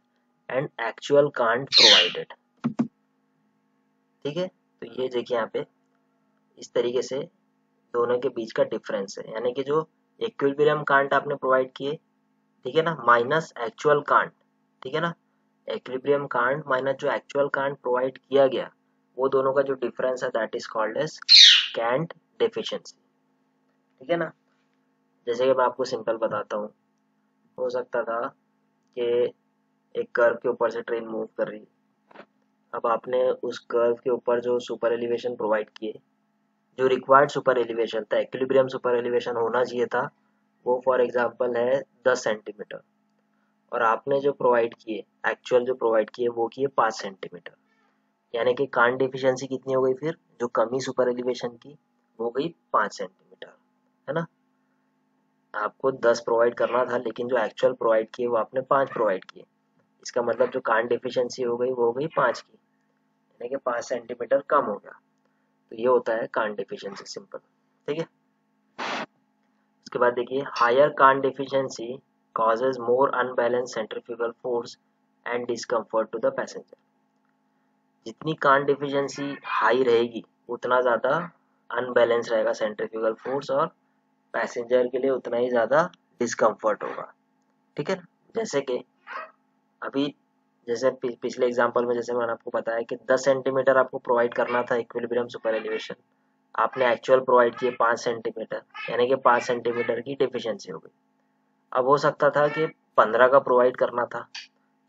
and actual can't provided, ठीक है। तो ये देखिए यहाँ पे इस तरीके से दोनों के बीच का डिफरेंस है, यानी कि जो इक्विलिब्रियम कांट आपने प्रोवाइड किए, ठीक है ना, माइनस एक्चुअल कांट, ठीक है ना, इक्विलिब्रियम कांट माइनस जो एक्चुअल कांट प्रोवाइड किया गया, वो दोनों का जो डिफरेंस है that is called as cant deficiency, ठीक है ना। जैसे कि मैं आपको सिंपल बताता हूँ, हो सकता था कि एक कर्व के ऊपर से ट्रेन मूव कर रही है, अब आपने उस कर्व के ऊपर जो सुपर एलिवेशन प्रोवाइड किए, जो रिक्वायर्ड सुपर एलिवेशन था, इक्विलिब्रियम सुपर एलिवेशन होना चाहिए था, वो फॉर एग्जांपल है 10 सेंटीमीटर, और आपने जो प्रोवाइड किए, एक्चुअल जो प्रोवाइड किए वो किए 5 सेंटीमीटर, यानी कि कांट डिफिशियंसी कितनी हो गई, फिर जो कमी सुपर एलिवेशन की वो हो गई 5 सेंटीमीटर, है ना। आपको 10 प्रोवाइड करना था, लेकिन जो एक्चुअल प्रोवाइड किए वो आपने 5 प्रोवाइड किए, इसका मतलब जो कांट डिफिशियंसी हो गई वो हो गई 5 की, यानी कि 5 सेंटीमीटर कम हो गया। तो ये होता है कांट डिफिशियंसी, सिंपल, ठीक है। उसके बाद देखिए, higher cant deficiency causes more unbalanced centrifugal force and discomfort to the passenger। जितनी कांट डिफिशियंसी हाई रहेगी उतना ज़्यादा अनबैलेंस रहेगा सेंट्रीफ्यूगल फोर्स, और पैसेंजर के लिए उतना ही ज़्यादा डिस्कम्फर्ट होगा, ठीक है। जैसे कि अभी जैसे पिछले एग्जांपल में जैसे मैंने आपको बताया कि 10 सेंटीमीटर आपको प्रोवाइड करना था इक्विलिब्रियम सुपर एलिवेशन, आपने एक्चुअल प्रोवाइड किए 5 सेंटीमीटर, यानी कि 5 सेंटीमीटर की डिफिशियंसी हो गई। अब हो सकता था कि 15 का प्रोवाइड करना था,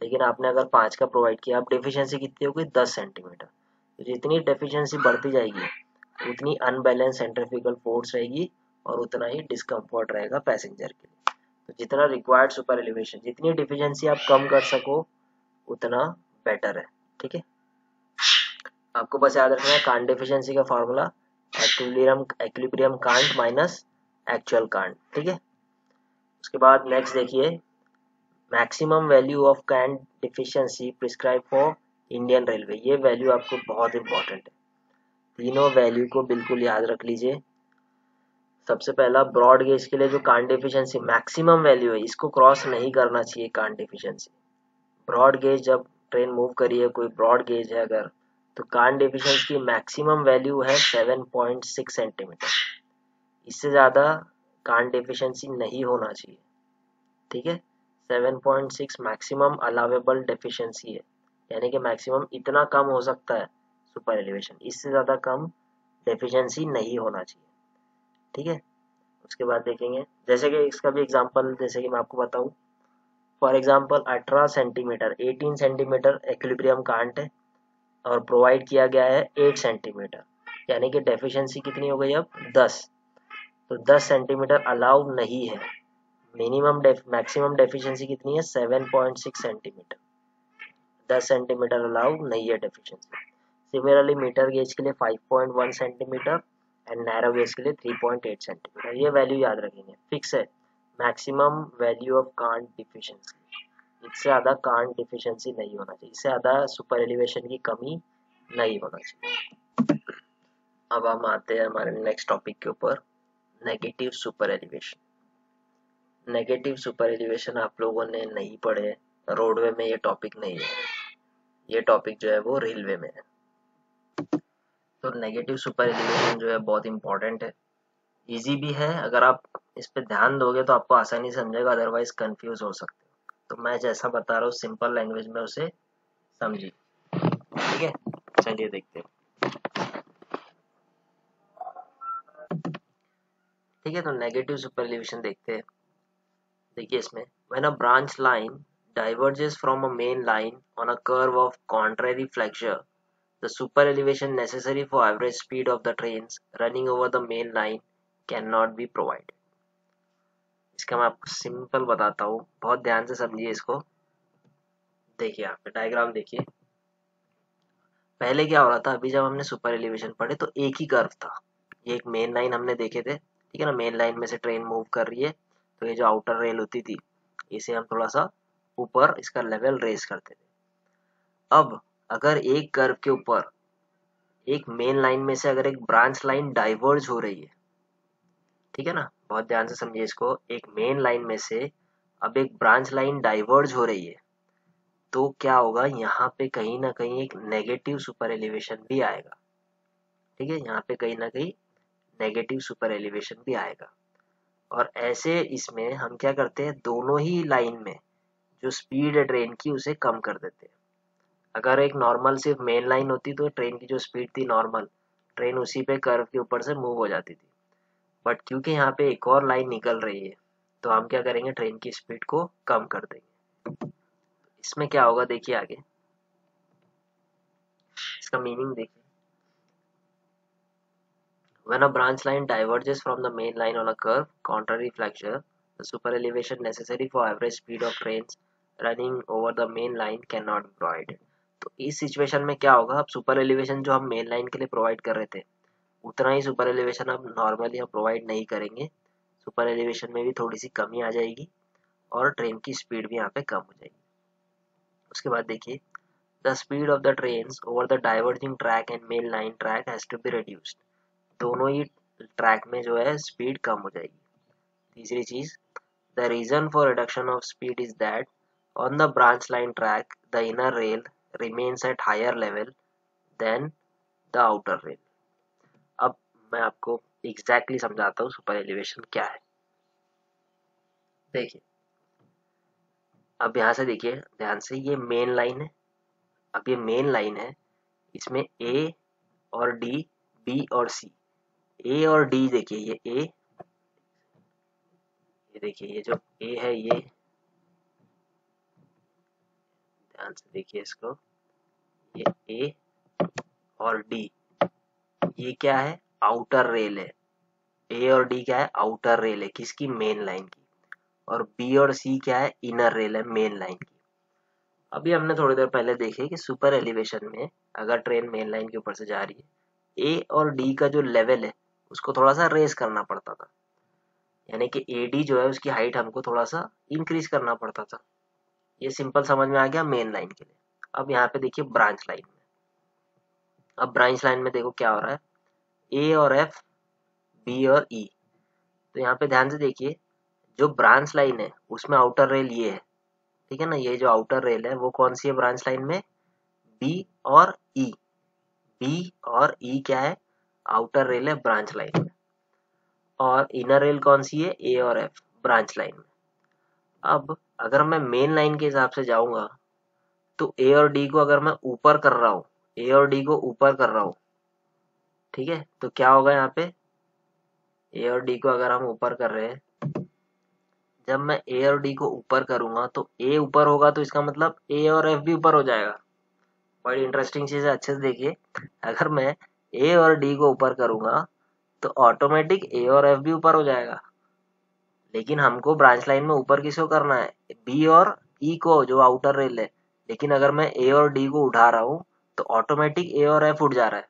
लेकिन आपने अगर 5 का प्रोवाइड किया, अब डिफिशियंसी कितनी हो गई, 10 सेंटीमीटर। तो जितनी डेफिशिएंसी बढ़ती जाएगी उतनी अनबैलेंस सेंट्रीफ्यूगल फोर्स रहेगी और उतना ही डिस्कम्फर्ट रहेगा पैसेंजर के लिए। तो जितना रिक्वायर्ड सुपर एलिवेशन, जितनी डिफिशिएंसी आप कम कर सको उतना बेटर है, ठीक है। आपको बस याद रखना है कांट डेफिशिएंसी का formula equilibrium can't minus actual can't, ठीक है। उसके बाद नेक्स्ट देखिए, maximum value of can't deficiency prescribe for Indian railway. ये वैल्यू आपको बहुत इंपॉर्टेंट है, तीनों वैल्यू को बिल्कुल याद रख लीजिए। सबसे पहला, ब्रॉड गेज के लिए जो कांट डेफिशिएंसी मैक्सिमम वैल्यू है, इसको क्रॉस नहीं करना चाहिए कांट डेफिशिएंसी। ब्रॉड गेज जब ट्रेन मूव करी है, कोई ब्रॉड गेज है अगर, तो कांट डेफिशिएंसी की मैक्सिमम वैल्यू है 7.6 सेंटीमीटर। इससे ज़्यादा कांट डेफिशिएंसी नहीं होना चाहिए, ठीक है। 7.6 मैक्सिमम अलावेबल डेफिशिएंसी है, यानी कि मैक्सिमम इतना कम हो सकता है सुपर एलिवेशन, इससे ज़्यादा कम डेफिशिएंसी नहीं होना चाहिए, ठीक है। उसके बाद देखेंगे, जैसे कि इसका भी एग्जांपल जैसे कि मैं आपको बताऊं, for example 18 centimetre 18 centimetre equilibrium can't है और प्रोवाइड किया गया है 8 सेंटीमीटर, यानी कि डेफिशिएंसी कितनी हो गई अब 10। तो 10 सेंटीमीटर अलाउ नहीं है, मैक्सिमम डेफिशिएंसी कितनी है 7.6 सेंटीमीटर, 10 सेंटीमीटर अलाउ नहीं है डेफिशिएंसी। सिमिलरली मीटर गेज के लिए 5.1 सेंटीमीटर एंड नैरो गेज के लिए 3.8 सेंटीमीटर। ये वैल्यू याद रखेंगे, फिक्स है maximum value of can't deficiency. इससे ज़्यादा कांट डिफिशिएंसी नहीं होना चाहिए, इससे ज़्यादा सुपर एलिवेशन की कमी नहीं होना चाहिए। अब हम आते हैं हमारे नेक्स्ट टॉपिक के ऊपर, negative super elevation. Negative super elevation आप लोगों ने नहीं पढ़े, रोडवे में ये टॉपिक नहीं है, ये टॉपिक जो है वो रेलवे में है। तो नेगेटिव सुपर एलिवेशन जो है बहुत इंपॉर्टेंट है, इजी भी है। अगर आप इस पे ध्यान दोगे तो आपको आसानी समझेगा, अदरवाइज कंफ्यूज हो सकते हो। तो मैं जैसा बता रहा हूँ सिंपल लैंग्वेज में उसे समझिए, ठीक है। चलिए देखते हैं, ठीक है। तो नेगेटिव सुपर एलिवेशन देखते हैं। देखिए इसमें, when a branch line diverges from a main line on a curve of contrary flexure, the super elevation necessary for average speed of the trains running over the main line cannot be provided। इसका मैं आपको simple बताता हूँ, बहुत ध्यान से समझिए इसको। देखिए यहाँ पे डायग्राम देखिए, पहले क्या हो रहा था, अभी जब हमने सुपर एलिवेशन पढ़े तो एक ही कर्व था, ये एक मेन लाइन हमने देखे थे, ठीक है ना। मेन लाइन में से ट्रेन मूव कर रही है, तो ये जो आउटर रेल होती थी इसे हम थोड़ा सा ऊपर इसका लेवल रेस करते थे। अब अगर एक कर्व के ऊपर एक मेन लाइन में से अगर एक ब्रांच लाइन डाइवर्ज हो रही है, ठीक है ना, बहुत ध्यान से समझिए इसको। एक मेन लाइन में से अब एक ब्रांच लाइन डाइवर्ज हो रही है, तो क्या होगा, यहाँ पे कहीं ना कहीं एक नेगेटिव सुपर एलिवेशन भी आएगा, ठीक है। यहाँ पे कहीं ना कहीं नेगेटिव सुपर एलिवेशन भी आएगा। और ऐसे इसमें हम क्या करते हैं, दोनों ही लाइन में जो स्पीड है ट्रेन की उसे कम कर देते हैं। अगर एक नॉर्मल सिर्फ मेन लाइन होती तो ट्रेन की जो स्पीड थी नॉर्मल, ट्रेन उसी पे कर्व के ऊपर से मूव हो जाती थी। बट क्योंकि यहाँ पे एक और लाइन निकल रही है, तो हम क्या करेंगे, ट्रेन की स्पीड को कम कर देंगे। इसमें क्या होगा देखिए आगे, इसका मीनिंग देखिए। When a branch line diverges from the main line on a curve, contrary flexure, the super elevation necessary for average speed of trains running over the main line cannot be provided। तो इस situation में क्या होगा, अब super elevation जो हम main line के लिए प्रोवाइड कर रहे थे उतना ही सुपर एलिवेशन अब नॉर्मली हम प्रोवाइड नहीं करेंगे। सुपर एलिवेशन में भी थोड़ी सी कमी आ जाएगी और ट्रेन की स्पीड भी यहाँ पे कम हो जाएगी। उसके बाद देखिए, the speed of the train over the diverging track and main line track has to be reduced. दोनों ही ट्रैक में जो है स्पीड कम हो जाएगी। तीसरी चीज, the reason for reduction of speed is that on the branch line track the inner rail remains at higher level than the outer rail. अब मैं आपको एग्जैक्टली समझाता हूँ सुपर एलिवेशन क्या है। देखिए अब यहाँ से देखिए ध्यान से, ये मेन लाइन है। अब ये मेन लाइन है, इसमें ए और डी, बी और सी। ए और डी देखिए, ये ए, ये देखिए ये जो ए है, ये ध्यान से देखिए इसको, ये ए और डी, ये क्या है, आउटर रेल है। ए और डी क्या है, आउटर रेल है, किसकी, मेन लाइन की। और बी और सी क्या है, इनर रेल है, मेन लाइन की। अभी हमने थोड़ी देर पहले देखे कि सुपर एलिवेशन में अगर ट्रेन मेन लाइन के ऊपर से जा रही है, ए और डी का जो लेवल है उसको थोड़ा सा रेस करना पड़ता था, यानी कि ए डी जो है उसकी हाइट हमको थोड़ा सा इंक्रीज करना पड़ता था। ये सिंपल समझ में आ गया मेन लाइन के लिए। अब यहाँ पे देखिए ब्रांच लाइन में, अब ब्रांच लाइन में देखो क्या हो रहा है, ए और एफ, बी और ई। तो यहाँ पे ध्यान से देखिए, जो ब्रांच लाइन है उसमें आउटर रेल ये है, ठीक है ना। ये जो आउटर रेल है वो कौन सी है ब्रांच लाइन में, बी और ई। बी और ई क्या है, आउटर रेल है ब्रांच लाइन में। और इनर रेल कौन सी है, ए और एफ, ब्रांच लाइन में। अब अगर मैं मेन लाइन के हिसाब से जाऊंगा तो ए और डी को अगर मैं ऊपर कर रहा हूँ, ए और डी को ऊपर कर रहा हूँ, ठीक है, तो क्या होगा यहाँ पे, ए और डी को अगर हम ऊपर कर रहे हैं, जब मैं ए और डी को ऊपर करूंगा तो ए ऊपर होगा तो इसका मतलब ए और एफ भी ऊपर हो जाएगा। बड़ी इंटरेस्टिंग चीज है, अच्छे से देखिए। अगर मैं ए और डी को ऊपर करूंगा तो ऑटोमेटिक ए और एफ भी ऊपर हो जाएगा, लेकिन हमको ब्रांच लाइन में ऊपर किसको करना है, बी और ई को, जो आउटर रेल है। लेकिन अगर मैं ए और डी को उठा रहा हूँ तो ऑटोमेटिक ए और एफ उठ जा रहा है,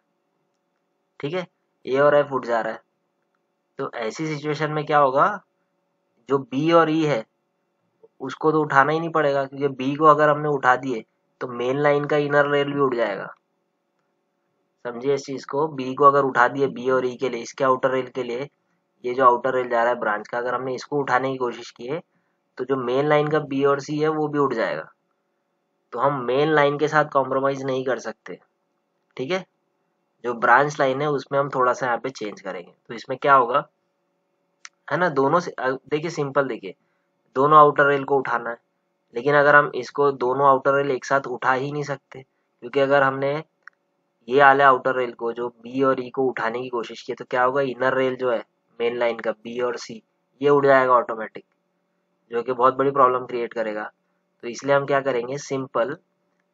ठीक है, ए और एफ उठ जा रहा है। तो ऐसी सिचुएशन में क्या होगा, जो बी और ई है उसको तो उठाना ही नहीं पड़ेगा, क्योंकि बी को अगर हमने उठा दिए तो मेन लाइन का इनर रेल भी उठ जाएगा। समझिए इस चीज को, बी को अगर उठा दिए बी और ई के लिए, इसके आउटर रेल के लिए, ये जो आउटर रेल जा रहा है ब्रांच का, अगर हमने इसको उठाने की कोशिश की है तो जो मेन लाइन का बी और सी है वो भी उठ जाएगा। तो हम मेन लाइन के साथ कॉम्प्रोमाइज नहीं कर सकते, ठीक है। जो ब्रांच लाइन है उसमें हम थोड़ा सा यहाँ पे चेंज करेंगे। तो इसमें क्या होगा, है ना, दोनों से देखिए सिंपल, देखिए दोनों आउटर रेल को उठाना है, लेकिन अगर हम इसको दोनों आउटर रेल एक साथ उठा ही नहीं सकते, क्योंकि अगर हमने ये वाले आउटर रेल को जो बी और ई को उठाने की कोशिश की तो क्या होगा, इनर रेल जो है मेन लाइन का बी और सी ये उड़ जाएगा ऑटोमेटिक, जो कि बहुत बड़ी प्रॉब्लम क्रिएट करेगा। तो इसलिए हम क्या करेंगे, सिंपल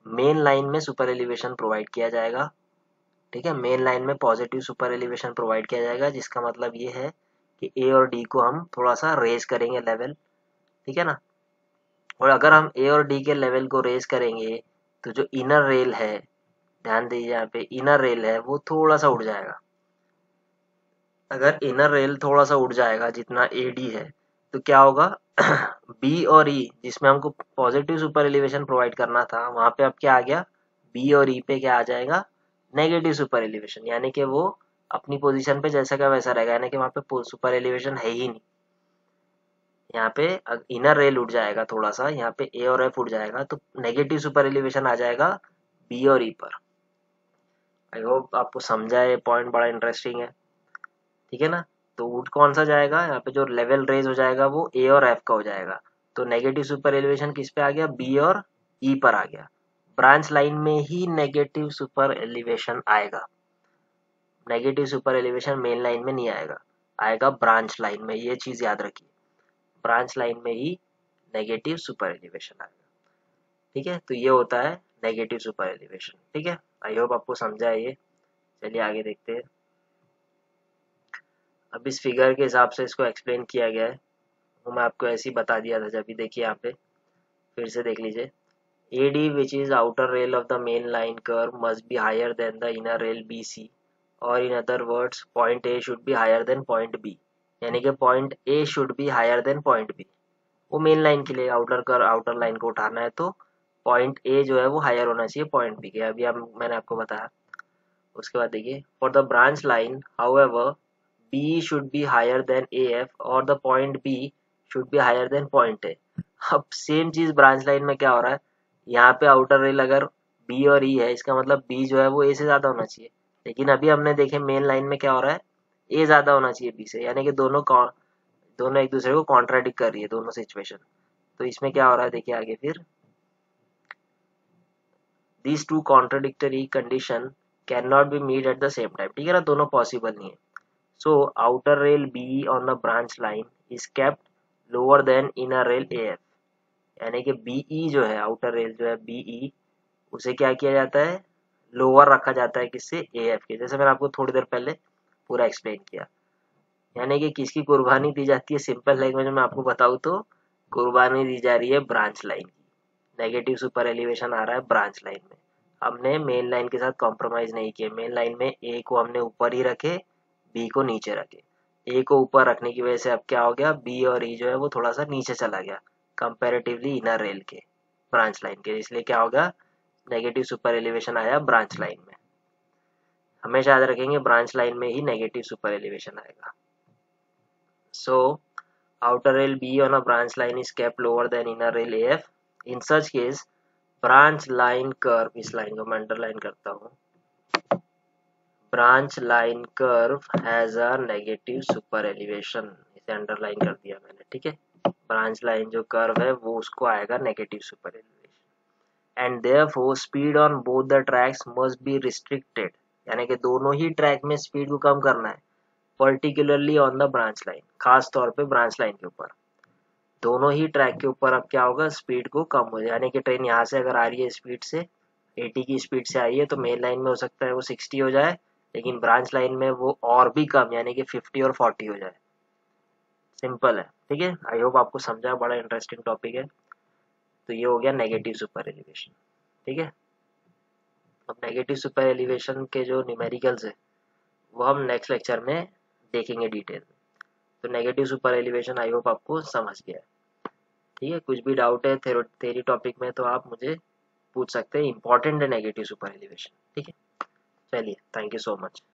मेन लाइन में सुपर एलिवेशन प्रोवाइड किया जाएगा, ठीक है। मेन लाइन में पॉजिटिव सुपर एलिवेशन प्रोवाइड किया जाएगा, जिसका मतलब ये है कि ए और डी को हम थोड़ा सा रेज करेंगे लेवल, ठीक है ना। और अगर हम ए और डी के लेवल को रेज करेंगे तो जो इनर रेल है, ध्यान दीजिए यहाँ पे इनर रेल है वो थोड़ा सा उड़ जाएगा। अगर इनर रेल थोड़ा सा उड़ जाएगा जितना ए डी है तो क्या होगा बी और ई जिसमें हमको पॉजिटिव सुपर एलिवेशन प्रोवाइड करना था वहां पे अब क्या आ गया, बी और ई पे क्या आ जाएगा, नेगेटिव सुपर एलिवेशन, यानी कि वो अपनी पोजीशन पे जैसा का वैसा रहेगा, यानी कि वहां पे सुपर एलिवेशन है ही नहीं। यहाँ पे इनर रेल उड़ जाएगा थोड़ा सा, यहाँ पे ए और एफ उड़ जाएगा तो नेगेटिव सुपर एलिवेशन आ जाएगा बी और ई पर। आई होप आपको समझा है, पॉइंट बड़ा इंटरेस्टिंग है, ठीक है ना। तो उड कौन सा जाएगा, यहाँ पे जो लेवल रेज हो जाएगा वो ए और एफ का हो जाएगा। तो नेगेटिव सुपर एलिवेशन किस पे आ गया, बी और ई पर आ गया। ब्रांच लाइन में ही नेगेटिव सुपर एलिवेशन आएगा, negative super elevation main line में नहीं आएगा, आएगा ब्रांच लाइन में, ये चीज याद रखिए, ब्रांच लाइन में ही नेगेटिव सुपर एलिवेशन आएगा, ठीक है। तो ये होता है नेगेटिव सुपर एलिवेशन, ठीक है। आई होप आपको समझा है ये। चलिए आगे देखते हैं। अब इस फिगर के हिसाब से इसको एक्सप्लेन किया गया है, वो मैं आपको ऐसे ही बता दिया था जब भी, देखिए यहाँ पे फिर से देख लीजिए। AD which is outer rail of the main line curve must be higher than the inner rail BC, or in other words point A should be higher than point B, यानी कि point A should be higher than point B। वो main line के लिए outer line को उठाना है तो point A जो है वो हायर होना चाहिए पॉइंट बी के, अभी अब मैंने आपको बताया। उसके बाद देखिए for the branch line however B should be higher than A F और the point B should be higher than point A. अब सेम चीज ब्रांच लाइन में क्या हो रहा है, यहाँ पे आउटर रेल अगर बी और ई है इसका मतलब बी जो है वो ए से ज्यादा होना चाहिए, लेकिन अभी हमने देखे मेन लाइन में क्या हो रहा है, ए ज्यादा होना चाहिए बी से, यानी कि दोनों एक दूसरे को कॉन्ट्राडिक्ट कर रही है दोनों सिचुएशन। तो इसमें क्या हो रहा है देखिए आगे फिर, these two contradictory condition cannot be meet at the same time, ठीक है ना, दोनों पॉसिबल नहीं है। So outer rail BE on the branch line is kept lower than inner rail AF, यानी कि BE जो है आउटर रेल जो है BE उसे क्या किया जाता है, लोअर रखा जाता है किससे, AF के, जैसे मैंने आपको थोड़ी देर पहले पूरा एक्सप्लेन किया। यानी कि किसकी कुर्बानी दी जाती है, सिंपल लैंग्वेज में आपको बताऊँ तो कुर्बानी दी जा रही है ब्रांच लाइन की। नेगेटिव सुपर एलिवेशन आ रहा है ब्रांच लाइन में, हमने मेन लाइन के साथ कॉम्प्रोमाइज नहीं किया, मेन लाइन में ए को हमने ऊपर ही रखे, बी को नीचे रखे। ए को ऊपर रखने की वजह से अब क्या हो गया, बी और ई जो है वो थोड़ा सा नीचे चला गया कंपैरेटिवली इनर रेल के, ब्रांच लाइन के, इसलिए क्या होगा, नेगेटिव सुपर एलिवेशन आया ब्रांच लाइन में। हमेशा याद रखेंगे ब्रांच लाइन में ही नेगेटिव सुपर एलिवेशन आएगा। सो outer rail B on a branch line is kept lower than inner rail AF. In such case, branch line curve, इस लाइन को मैं अंडरलाइन करता हूँ, branch line curve has a negative super elevation, इसे underline कर दिया मैंने, ठीक है। ब्रांच लाइन जो कर्व है वो उसको आएगा negative super elevation, and therefore speed on both the tracks must be restricted, यानी कि दोनों ही ट्रैक में स्पीड को कम करना है, particularly on the branch line, खास तौर पे ब्रांच लाइन के ऊपर। दोनों ही ट्रैक के ऊपर अब क्या होगा, स्पीड को कम हो जाए, यानी कि ट्रेन यहाँ से अगर आ रही है स्पीड से 80 की स्पीड से आई है तो मेन लाइन में हो सकता है वो 60 हो जाए, लेकिन ब्रांच लाइन में वो और भी कम यानी कि 50 और 40 हो जाए। सिंपल है, ठीक है। आई होप आपको समझा, बड़ा इंटरेस्टिंग टॉपिक है। तो ये हो गया नेगेटिव सुपर एलिवेशन, ठीक है। अब नेगेटिव सुपर एलिवेशन के जो न्यूमेरिकल्स है वो हम नेक्स्ट लेक्चर में देखेंगे डिटेल में। तो negative super elevation I hope आपको समझ गया है, ठीक है। कुछ भी डाउट है थेरी टॉपिक में तो आप मुझे पूछ सकते हैं, इंपॉर्टेंट है नेगेटिव सुपर एलिवेशन, ठीक है। चलिए, थैंक यू सो मच।